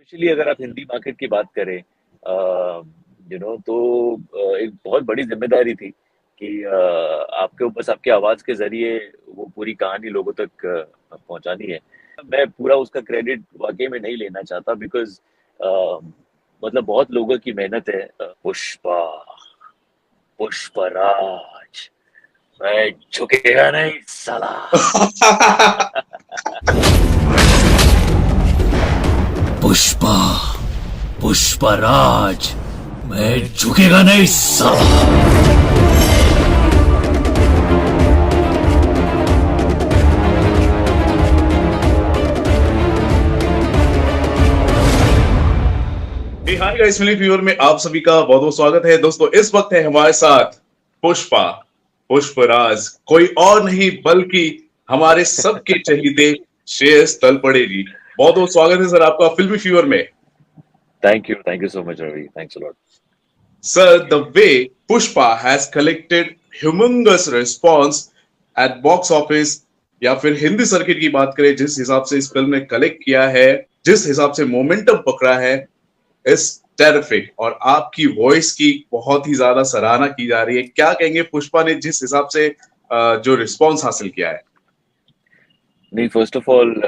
Specially अगर आप Hindi market की बात करें, तो एक बहुत बड़ी जिम्मेदारी थी कि आपके बस आपकी आवाज के जरिए वो पूरी कहानी लोगों तक पहुंचानी है। मैं पूरा उसका क्रेडिट वाकई में नहीं लेना चाहता, बिकॉज मतलब बहुत लोगों की मेहनत है। पुष्पा, पुष्पराज, मैं झुकेगा नहीं साला। पुष्पा, पुष्पराज, मैं झुकेगा नहीं साला। हाय गाइस, फिल्मी फीवर में आप सभी का बहुत बहुत स्वागत है। दोस्तों, इस वक्त है हमारे साथ पुष्पा, पुष्पराज, कोई और नहीं बल्कि हमारे सबके चहेते श्रेयस तलपड़े जी। बहुत बहुत स्वागत है सर आपका फिल्मी फीवर में। Thank you so much Ravi, thanks a lot. Sir, the way Pushpa has collected humongous response at box office, या फिर हिंदी सर्किट की बात करें, जिस हिसाब से इस फिल्म ने कलेक्ट किया है, जिस हिसाब से मोमेंटम पकड़ा है, इज टेरिफिक। और आपकी वॉइस की बहुत ही ज्यादा सराहना की जा रही है। क्या कहेंगे पुष्पा ने जिस हिसाब से जो रिस्पांस हासिल किया है? नहीं, फर्स्ट ऑफ ऑल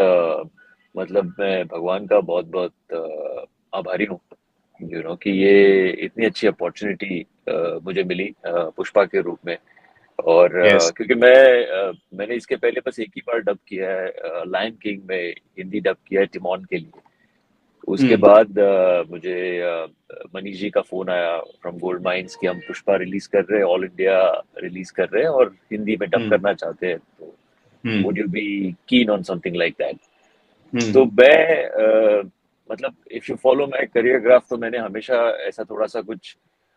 मतलब मैं भगवान का बहुत बहुत आभारी हूँ, कि ये इतनी अच्छी अपॉर्चुनिटी मुझे मिली पुष्पा के रूप में। और यस। क्योंकि मैंने इसके पहले बस एक ही बार डब किया है, लायन किंग में हिंदी डब किया है टिमोन के लिए। उसके हम्म। बाद मुझे मनीष जी का फोन आया फ्रॉम गोल्ड माइंस कि हम पुष्पा रिलीज कर रहे हैं, ऑल इंडिया रिलीज कर रहे हैं और हिंदी में डब हम्म। करना चाहते हैं, तो हम्म। Would you be keen on something like that. तो हम्म। मैं मतलब if you follow my career graph, तो मैंने हमेशा ऐसा थोड़ा सा कुछ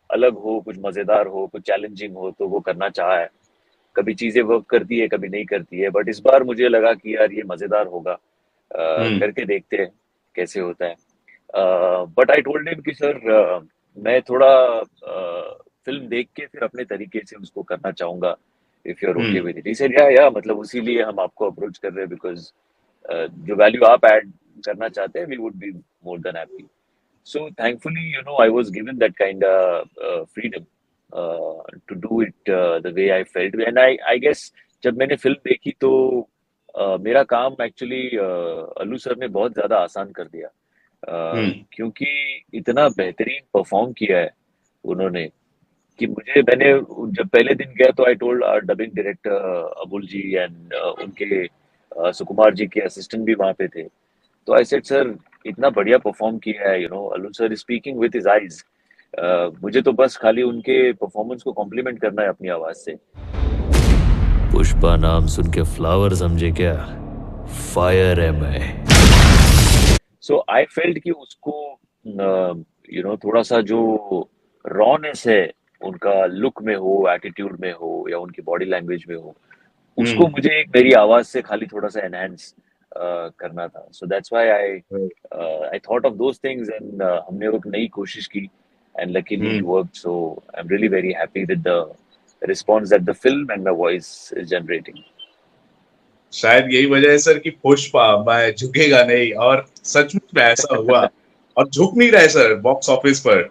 अलग हो, कुछ मजेदार हो, कुछ चैलेंजिंग हो, तो वो करना चाहा है। कभी चीजें वर्क करती है, कभी नहीं करती है, बट इस बार मुझे लगा कि यार ये मजेदार होगा, हम्म। करके देखते हैं कैसे होता है। बट आई टोल्ड हिम कि सर, मैं थोड़ा फिल्म देख के फिर अपने तरीके से उसको करना चाहूंगा, if you are okay hmm. With it. He said या मतलब उसी लिए हम आपको अप्रोच कर रहे हैं, बिकॉज जो वैल्यू आप ऐड करना चाहते हैं, we would be more than happy. So thankfully, I was given that kind of freedom to do it the way I felt. And I guess जब मैंने फिल्म देखी तो मेरा काम एक्चुअली अल्लू सर ने बहुत ज्यादा आसान कर दिया, हम्म। क्योंकि इतना बेहतरीन परफॉर्म किया है उन्होंने कि मैंने जब पहले दिन गया तो I told our dubbing director Abul ji and उनके सुकुमार जी के असिस्टेंट भी वहां पे थे। तो आई सेड सर, इतना बढ़िया परफॉर्म किया है, Allu sir is speaking with his eyes. मुझे तो बस खाली उनके परफॉर्मेंस को कॉम्प्लीमेंट करना है अपनी आवाज से। पुष्पा नाम सुन के फ्लावर समझे क्या? फायर है मैं। सो आई फेल्ट कि उसको थोड़ा सा जो रॉनेस है उनका लुक में हो, एटीट्यूड में हो, या उनकी बॉडी लैंग्वेज में हो, उसको हम्म। मुझे एक मेरी आवाज से खाली थोड़ा सा एनहांस करना था। So that's why I thought of those things, and हमने वो एक नई कोशिश की, and luckily it hmm. Worked. So I am really very happy with the response that the film and my voice is generating. शायद यही वजह है सर कि पुष्पा मैं झुकेगा नहीं, और सचमुच में ऐसा हुआ। और झुक नहीं रहे सर बॉक्स ऑफिस पर।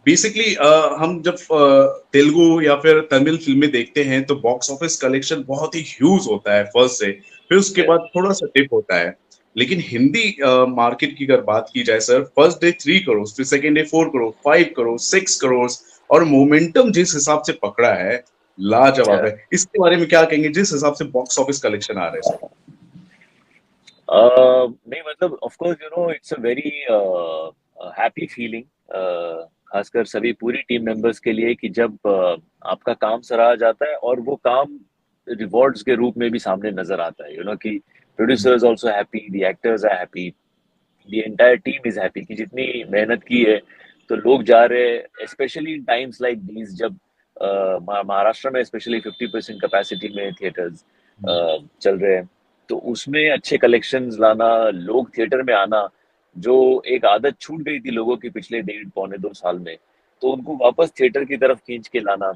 बेसिकली हम जब तेलुगु या फिर तमिल फिल्में देखते हैं तो बॉक्स ऑफिस कलेक्शन बहुत ही ह्यूज होता है फर्स्ट से, फिर उसके बाद थोड़ा सा टिप होता है। लेकिन हिंदी मार्केट की अगर बात की जाए सर, फर्स्ट डे 3 करोड़, फिर सेकेंड डे 4 करोड़, 5 करोड़, 6 करोड़, और मोमेंटम जिस हिसाब से पकड़ा है, लाजवाब है। इसके बारे में क्या कहेंगे जिस हिसाब से बॉक्स ऑफिस कलेक्शन आ रहे हैं सर? नहीं, मतलब of course it's a very happy feeling, खासकर सभी पूरी टीम मेंबर्स के लिए, कि जब आपका काम सराहा जाता है और वो काम रिवॉर्ड्स के रूप में भी सामने नजर आता है, कि producers also happy, the actors are happy, the entire team is happy कि जितनी मेहनत की है तो लोग जा रहे हैं। Specially in times like these, जब महाराष्ट्र में स्पेशली 50% कैपेसिटी में थिएटर्स चल रहे हैं, तो उसमें अच्छे कलेक्शंस लाना, लोग थिएटर में आना, जो एक आदत छूट गई थी लोगों की पिछले 1.5 पौने 2 साल में, तो उनको वापस थिएटर की तरफ खींच के लाना,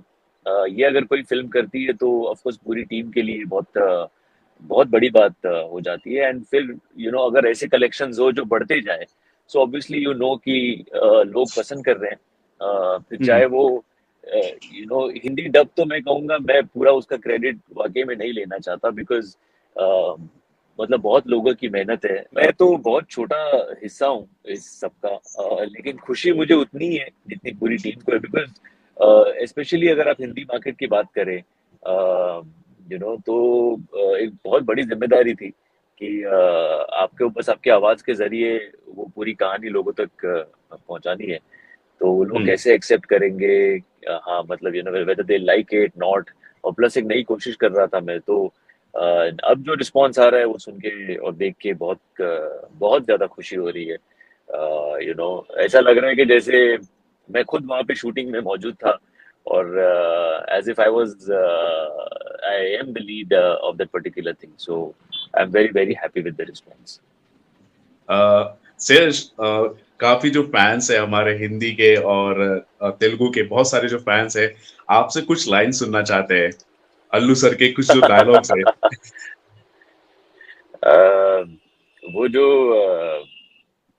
ये अगर कोई फिल्म करती है तो ऑफ कोर्स पूरी टीम के लिए बहुत बहुत बड़ी बात हो जाती है। एंड फिर अगर ऐसे कलेक्शंस हो जो बढ़ते जाए, सो ऑब्वियसली कि लोग पसंद कर रहे हैं। फिर हम्म। चाहे वो हिंदी डब, तो मैं कहूंगा मैं पूरा उसका क्रेडिट वाकई में नहीं लेना चाहता, बिकॉज मतलब बहुत लोगों की मेहनत है। मैं तो बहुत छोटा हिस्सा हूँ इस सबका, लेकिन खुशी मुझे उतनी है जितनी पूरी टीम को है, बिकॉज स्पेशली अगर आप हिंदी मार्केट की बात करें, तो एक बहुत बड़ी जिम्मेदारी थी कि आपके बस आपकी आवाज के जरिए वो पूरी कहानी लोगों तक पहुंचानी है। तो वो लोग हम्म। कैसे एक्सेप्ट करेंगे, हाँ मतलब whether they like it not. और प्लस एक नई कोशिश कर रहा था मैं, तो अब जो रिस्पांस आ रहा है वो सुन के और देख के बहुत ज्यादा खुशी हो रही है। ऐसा लग रहा है कि जैसे मैं खुद वहां पे शूटिंग में मौजूद था, और as if I was I am the lead of that particular thing. So I am very very happy with the response. Says, काफी जो फैंस है हमारे हिंदी के और तेलुगु के, बहुत सारे जो फैंस है आपसे कुछ लाइन सुनना चाहते हैं, अल्लू सर के कुछ जो डायलॉग्स है। वो जो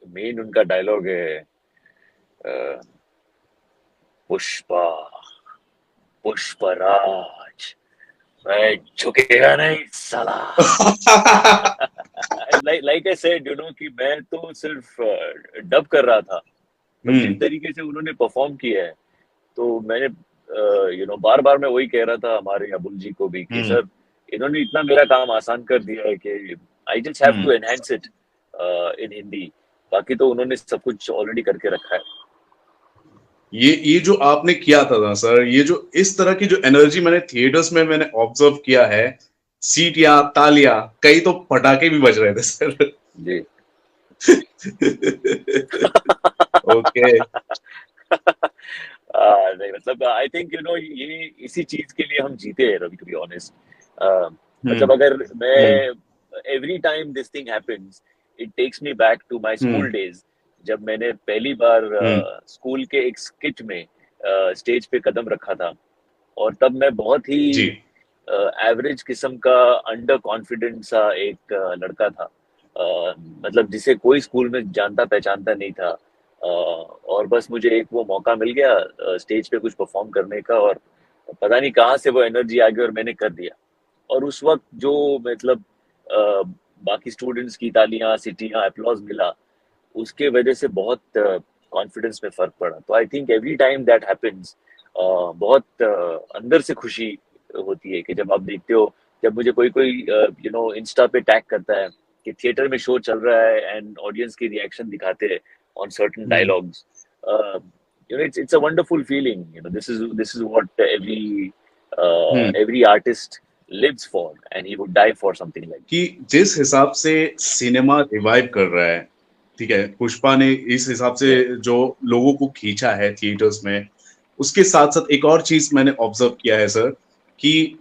मेन उनका डायलॉग है, अ, पुष्पा, पुष्पराज, मैं झुकेगा नहीं साला। लाइक आई सेड कि मैं तो सिर्फ डब कर रहा था, बट जिस हम्म। तरीके से उन्होंने परफॉर्म किया है, तो मैंने बार बार मैं वही कह रहा था हमारे अबुल जी को भी कि हम्म। सर, इन्होंने इतना मेरा काम आसान कर दिया है कि I just have hmm. To enhance it in Hindi. बाकी तो उन्होंने सब कुछ ऑलरेडी करके रखा है। ये जो आपने किया था ना सर, ये जो इस तरह की जो एनर्जी मैंने थिएटर्स में मैंने ऑब्जर्व किया है, सीटियां, तालियां, कई तो पटाखे भी बज रहे थे सर। जी। ओके। नहीं मतलब आई थिंक ये इसी चीज के लिए हम जीते हैं Ravi, to be honest. Hmm. मतलब अगर मैं hmm. Every time this thing happens, it takes me back to my hmm. School days, जब मैंने पहली बार हम्म। स्कूल के एक स्किट में स्टेज पे कदम रखा था। और तब मैं बहुत ही जी। एवरेज किस्म का अंडर कॉन्फिडेंट सा एक लड़का था, मतलब जिसे कोई स्कूल में जानता पहचानता नहीं था। और बस मुझे एक वो मौका मिल गया स्टेज पे कुछ परफॉर्म करने का, और पता नहीं कहाँ से वो एनर्जी आ गई और मैंने कर दिया। और उस वक्त जो मतलब अ, बाकी स्टूडेंट्स की तालियां, सीटियां, अप्लॉज मिला, उसके वजह से बहुत कॉन्फिडेंस में फर्क पड़ा। तो I think every time that happens, बहुत अंदर से खुशी होती है कि जब आप देखते हो, जब मुझे कोई कोई इंस्टा पे टैग करता है कि थिएटर में शो चल रहा है एंड ऑडियंस की रिएक्शन दिखाते हैं on certain hmm. Dialogues. It's a wonderful feeling. This is what hmm. every artist lives for, and he would die for something like कि जिस हिसाब से सिनेमा रिवाइव कर रहा है, ठीक है, पुष्पा ने इस हिसाब से that. जो लोगों को खींचा है थिएटर्स में, उसके साथ साथ एक और चीज मैंने ऑब्जर्व किया है सर, कि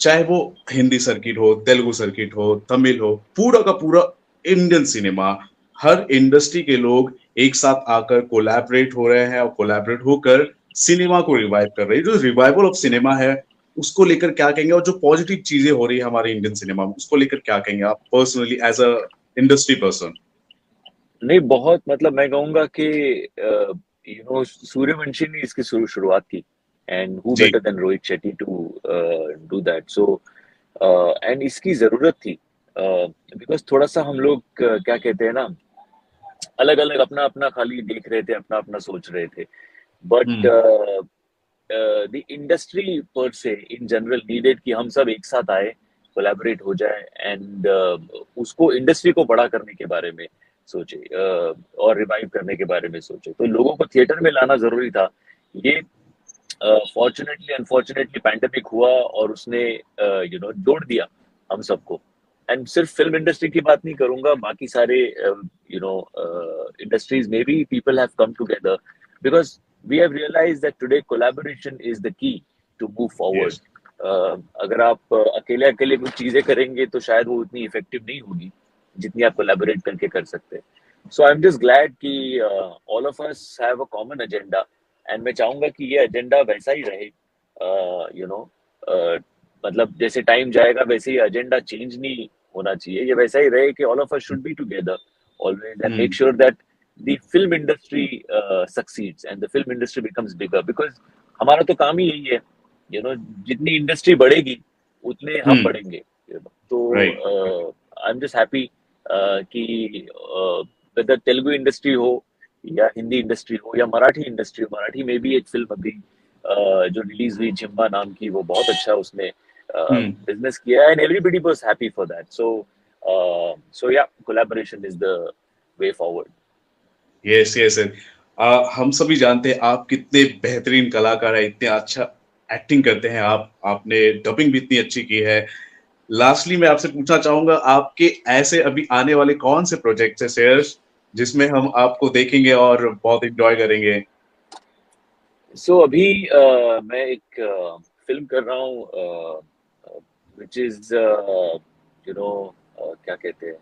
चाहे वो हिंदी सर्किट हो, तेलुगु सर्किट हो, तमिल हो, पूरा का पूरा इंडियन सिनेमा, हर इंडस्ट्री के लोग एक साथ आकर कोलैबोरेट हो रहे हैं और कोलैबोरेट होकर सिनेमा को रिवाइव कर रहे हैं। जो रिवाइवल ऑफ सिनेमा है, उसको लेकर क्या कहेंगे, और जो पॉजिटिव चीजें हो रही है हमारे इंडियन सिनेमा में, उसको लेकर क्या कहेंगे आप personally as a industry person? नहीं, बहुत मतलब मैं कहूंगा कि सूर्यवंशी ने इसकी शुरुआत की, एंड हु जी। Better than Rohit Shetty to do that. So and इसकी जरूरत थी, बिकॉज थोड़ा सा हम लोग क्या कहते हैं ना, अलग अलग अपना अपना खाली देख रहे थे, अपना अपना सोच रहे थे। But hmm. द इंडस्ट्री पर से इन जनरल नीडेड कि हम सब एक साथ आए, कोलैबोरेट हो जाए, एंड उसको इंडस्ट्री को बड़ा करने के बारे में सोचे, और रिवाइव करने के बारे में सोचे। तो लोगों को थिएटर में लाना जरूरी था। ये फॉर्चुनेटली अनफॉर्चुनेटली पैंडेमिक हुआ और उसने जोड़ दिया हम सबको। एंड सिर्फ फिल्म इंडस्ट्री की बात नहीं करूंगा, बाकी सारे इंडस्ट्रीज में भी people have come together, because we have realise that today collaboration is the key to move forward. Yes. अगर आप अकेले अकेले कुछ चीजें करेंगे तो शायद वो उतनी इफेक्टिव नहीं होगी जितनी आप कोलैबोरेट करके कर सकते हैं। सो आई एम जस्ट ग्लैड कि all of us have a common agenda, and मैं चाहूंगा कि ये एजेंडा वैसा ही रहे। यू नो मतलब जैसे टाइम जाएगा वैसे ही एजेंडा चेंज नहीं होना चाहिए, ये वैसा ही रहे कि all of us should be together always and make hmm sure that the film industry succeeds and the film industry becomes bigger, because हमारा तो काम ही यही है, यू नो, जितनी इंडस्ट्री बढ़ेगी उतने हम हम्म बढ़ेंगे, you know. राइट तो आई एम जस्ट हैप्पी कि वेदर तेलुगु इंडस्ट्री हो या हिंदी इंडस्ट्री हो या मराठी इंडस्ट्री हो, मराठी में भी एक फिल्म अभी जो रिलीज हुई जिम्बा नाम की, वो बहुत अच्छा उसने हम्म बिजनेस किया and everybody was happy for that, so yeah collaboration is the way forward. Yes yes. हम सभी जानते हैं आप कितने बेहतरीन कलाकार हैं, इतने अच्छा एक्टिंग करते हैं आप, आपने डबिंग भी इतनी अच्छी की है। लास्टली मैं आपसे पूछना चाहूंगा, आपके ऐसे अभी आने वाले कौन से प्रोजेक्ट्स है शेयर्स जिसमें हम आपको देखेंगे और बहुत एंजॉय करेंगे? सो अभी मैं एक फिल्म कर रहा हूँ विच इज यू नो क्या कहते हैं,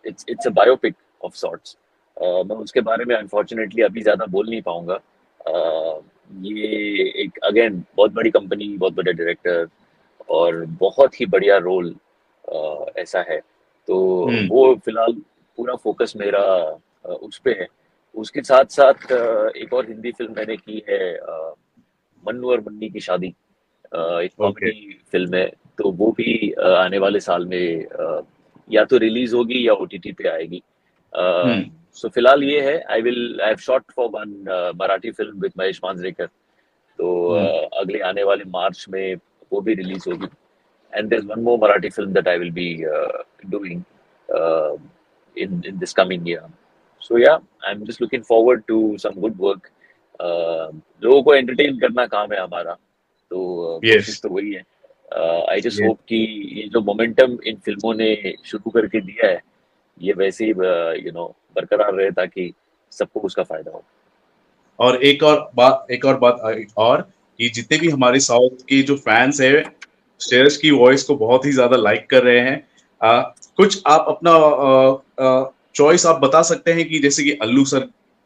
it's a biopic of sorts. मैं उसके बारे में अनफॉर्चुनेटली अभी ज्यादा बोल नहीं पाऊंगा। ये एक अगेन बहुत बड़ी कंपनी, बहुत बड़े डायरेक्टर और बहुत ही बढ़िया रोल ऐसा है, तो हम्म वो फिलहाल पूरा फोकस मेरा उस पे है। उसके साथ साथ एक और हिंदी फिल्म मैंने की है, मन्नू और मन्नी की शादी, एक ओके। कॉमेडी फिल्म है, तो वो भी आने वाले साल में या तो रिलीज होगी या ओटीटी पे आएगी। हम्म सो फिलहाल ये है, I have shot for one Marathi film with Mahesh Manjrekar, तो हम्म अगले आने वाले मार्च में वो भी रिलीज होगी। And there is one more Marathi film that I will be doing in this coming year. So yeah, I'm just looking forward to some good work. लोगों को एंटरटेन करना काम है हमारा, तो यस कोशिश तो वही है। I just yes. होप कि ये जो मोमेंटम इन फिल्मों ने शुरू करके दिया है, ये वैसे ही बरकरार रहे, ताकि सबको उसका फायदा हो। और एक और बात कि जितने भी हमारे साउथ के जो फैंस है शेयर्स की वॉइस को बहुत ही ज्यादा लाइक कर रहे हैं। कुछ आप अपना चॉइस आप बता सकते हैं कि जैसे कि अल्लू सर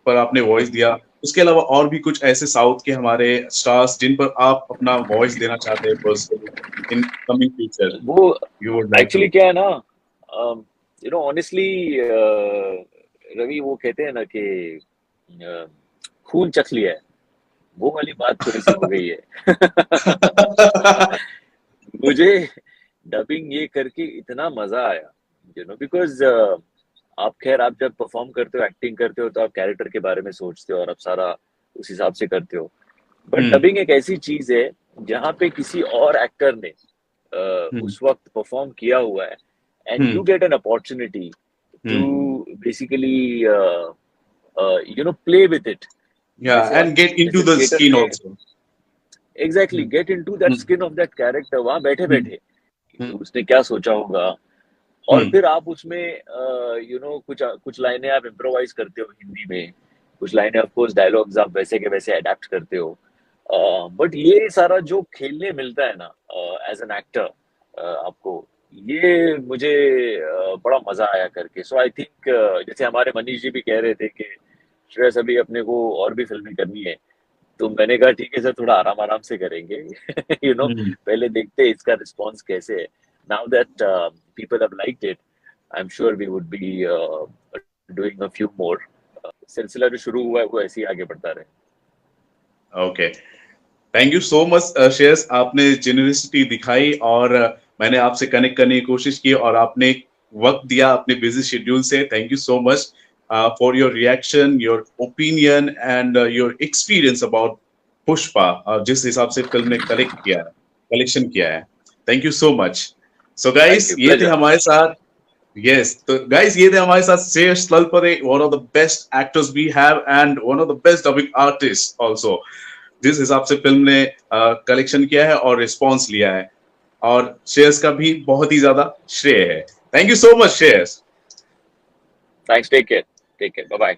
पर आपने वॉइस दिया, उसके अलावा और भी कुछ ऐसे साउथ के हमारे स्टार्स जिन पर आप अपना वॉइस देना चाहते हैं पर्सनली इन कमिंग फ्यूचर, वो you would like actually to? क्या है ना, ऑनेस्टली रवि, वो कहते हैं ना कि अ, खून चख लिया है, वो वाली बात थोड़ी सी हो गई है। मुझे डबिंग ये करके इतना मजा आया, बिकॉज आप जब परफॉर्म करते हो, एक्टिंग करते हो, तो आप कैरेक्टर के बारे में सोचते हो और आप सारा उस हिसाब से करते हो। बट हम्म डबिंग एक ऐसी चीज है जहाँ पे किसी और एक्टर ने हम्म उस वक्त परफॉर्म किया हुआ है, and hmm you get an opportunity to hmm basically play with it. या जैसे अब एंड गेट इनटू जैसे द थिएटर स्किन में also. Exactly get in to that hmm skin of that character, वहां बैठे हम्म बैठे हम्म उसने क्या सोचा होगा, और हम्म फिर आप उसमें कुछ कुछ लाइनें आप इम्प्रोवाइज करते हो हिंदी में, कुछ लाइनें ऑफ कोर्स डायलॉग्स आप वैसे के वैसे अडेप्ट करते हो। बट ये सारा जो खेलने मिलता है ना एज एन एक्टर आपको, ये मुझे बड़ा मजा आया करके। सो आई थिंक जैसे हमारे मनीष जी भी कह रहे थे कि श्रेयस अभी अपने को और भी फिल्में करनी है, तो मैंने कहा ठीक है सर, थोड़ा आराम आराम से करेंगे। हम्म। पहले देखते हैं इसका रिस्पॉन्स कैसे है। Now that people have liked it, I am sure we would be doing a few more. सिलसिला जो शुरू हुआ है वो ऐसे ही आगे बढ़ता रहे। Okay, thank you so much shares, आपने जेनरसिटी दिखाई और मैंने आपसे कनेक्ट करने की कोशिश की और आपने वक्त दिया अपने बिजी शेड्यूल से। Thank you so much for your reaction, your opinion and your experience about Pushpa, जिस हिसाब से फिल्म ने कलेक्शन किया है। Thank you so much. So thank guys, you, ये थे प्लेजर। हमारे साथ, यस तो गाइस ये थे हमारे साथ Shreyas Talpade, one of the best actors we have and one of the best dubbing artist also, जिस हिसाब से फिल्म ने कलेक्शन किया है और रिस्पॉन्स लिया है, और शेयर्स का भी बहुत ही ज्यादा श्रेय है। Thank you so much shares. Thanks, take care, bye bye.